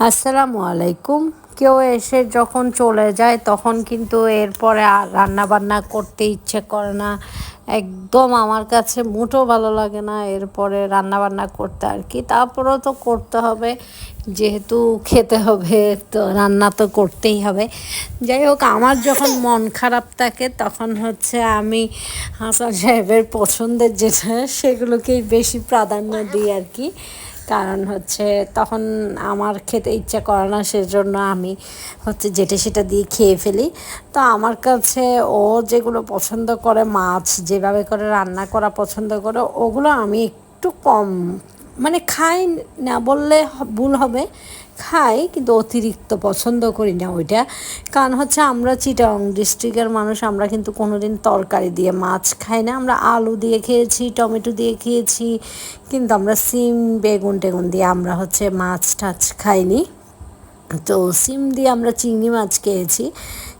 আসসালামু আলাইকুম। কেউ এসে যখন চলে যায় তখন কিন্তু এরপরে আর রান্নাবান্না করতে ইচ্ছে করে না। একদম আমার কাছে মোটেও ভালো লাগে না এরপরে রান্নাবান্না করতে আর কি। তারপরেও তো করতে হবে, যেহেতু খেতে হবে তো রান্না তো করতেই হবে। যাই হোক, আমার যখন মন খারাপ থাকে তখন হচ্ছে আমি হাসান সাহেবের পছন্দের যেটা সেগুলোকেই বেশি প্রাধান্য দিই আর কি। কারণ হচ্ছে তখন আমার খেতে ইচ্ছা করে না, সেজন্য আমি হচ্ছে যেটা সেটা দিয়ে খেয়ে ফেলি। তো আমার কাছে ও যেগুলো পছন্দ করে, মাছ যেভাবে করে রান্না করা পছন্দ করে, ওগুলো আমি একটু কম মানে খাই না বললে ভুল হবে, খাই কিন্তু অতিরিক্ত পছন্দ করি না ওইটা। কারণ হচ্ছে আমরা চিটাগং ডিস্ট্রিক্টের মানুষ, আমরা কিন্তু কোনোদিন তরকারি দিয়ে মাছ খাই না। আমরা আলু দিয়ে খেয়েছি, টমেটো দিয়ে খেয়েছি, কিন্তু আমরা সিম বেগুন টেগুন দিয়ে আমরা হচ্ছে মাছ টাছ খাইনি। তো সিম দিয়ে আমরা চিংড়ি মাছ খেয়েছি,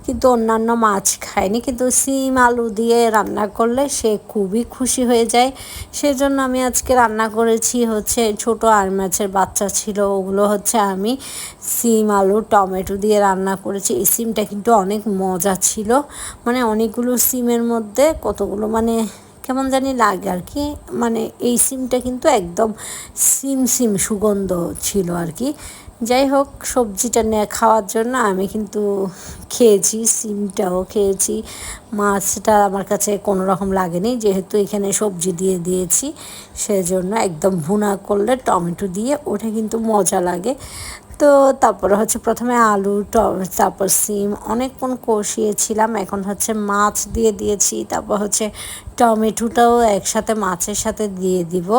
কিন্তু অন্যান্য মাছ খাইনি। কিন্তু সিম আলু দিয়ে রান্না করলে সে খুবই খুশি হয়ে যায়। সেজন্য আমি আজকে রান্না করেছি হচ্ছে ছোটো আর মাছের বাচ্চা ছিল, ওগুলো হচ্ছে আমি সিম আলু টমেটো দিয়ে রান্না করেছি। এই সিমটা কিন্তু অনেক মজা ছিল, মানে অনেকগুলো সিমের মধ্যে কতগুলো মানে কেমন জানি লাগে আর কি। মানে এই সিমটা কিন্তু একদম সিম সিম সুগন্ধ ছিল আর কি। যাই হোক, সবজিটা নিয়ে খাওয়ার জন্য আমি কিন্তু খেয়েছি, সিমটাও খেয়েছি। মাছটা আমার কাছে কোনো রকম লাগেনি, যেহেতু এখানে সবজি দিয়ে দিয়েছি, সেজন্য একদম ভুনা করলে টমেটো দিয়ে ওটা কিন্তু মজা লাগে। তো তারপরে হচ্ছে প্রথমে আলু তারপর সিম অনেকক্ষণ কষিয়েছিলাম, এখন হচ্ছে মাছ দিয়ে দিয়েছি। তারপর হচ্ছে টমেটোটাও একসাথে মাছের সাথে দিয়ে দিব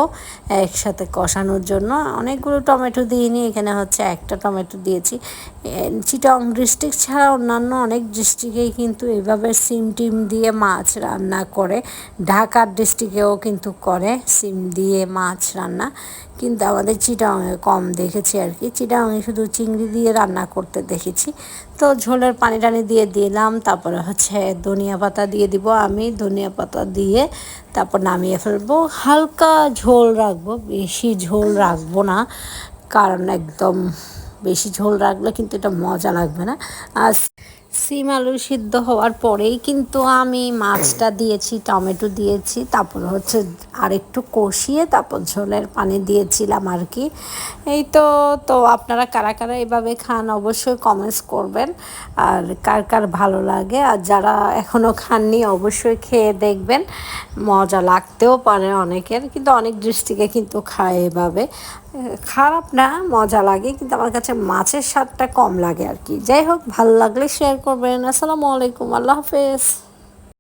একসাথে কষানোর জন্য। অনেকগুলো টমেটো দিইনি, এখানে হচ্ছে একটা টমেটো দিয়েছি। চিটাগং ডিস্ট্রিক্ট ছাড়া অন্যান্য অনেক ডিস্ট্রিক্টেই কিন্তু এভাবে সিম টিম দিয়ে মাছ রান্না করে। ঢাকার ডিস্ট্রিক্টেও কিন্তু করে সিম দিয়ে মাছ রান্না, কিন্তু আমাদের চিটাগংয়ে কম দেখেছি আর কি। চিটাগংয়ে শুধু চিংড়ি দিয়ে রান্না করতে দেখেছি। তো ঝোলের পানি টানি দিয়ে দিলাম, তারপরে হচ্ছে ধনিয়া পাতা দিয়ে দিব। আমি ধনিয়া পাতা দিয়ে তারপর নামিয়ে ফেলবো। হালকা ঝোল রাখবো, বেশি ঝোল রাখবো না, কারণ একদম বেশি ঝোল রাখলে কিন্তু এটা মজা লাগবে না। আর সিম আলু সিদ্ধ হওয়ার পরেই কিন্তু আমি মাছটা দিয়েছি, টমেটো দিয়েছি, তারপর হচ্ছে আরেকটু কষিয়ে তারপর ঝোলের পানি দিয়েছিলাম আর কি। এই তো তো আপনারা কারা কারা এভাবে খান অবশ্যই কমেন্টস করবেন, আর কার কার ভালো লাগে। আর যারা এখনও খাননি অবশ্যই খেয়ে দেখবেন, মজা লাগতেও পারে অনেকের, কিন্তু অনেক ডিস্ট্রিক্টে কিন্তু খায় এভাবে। খারাপ না, মজা লাগে, কিন্তু আমার কাছে মাছের স্বাদটা কম লাগে আর কি। যাই হোক, ভালো লাগলে শেয়ার করবেন। আসসালামু আলাইকুম, আল্লাহ হাফেজ।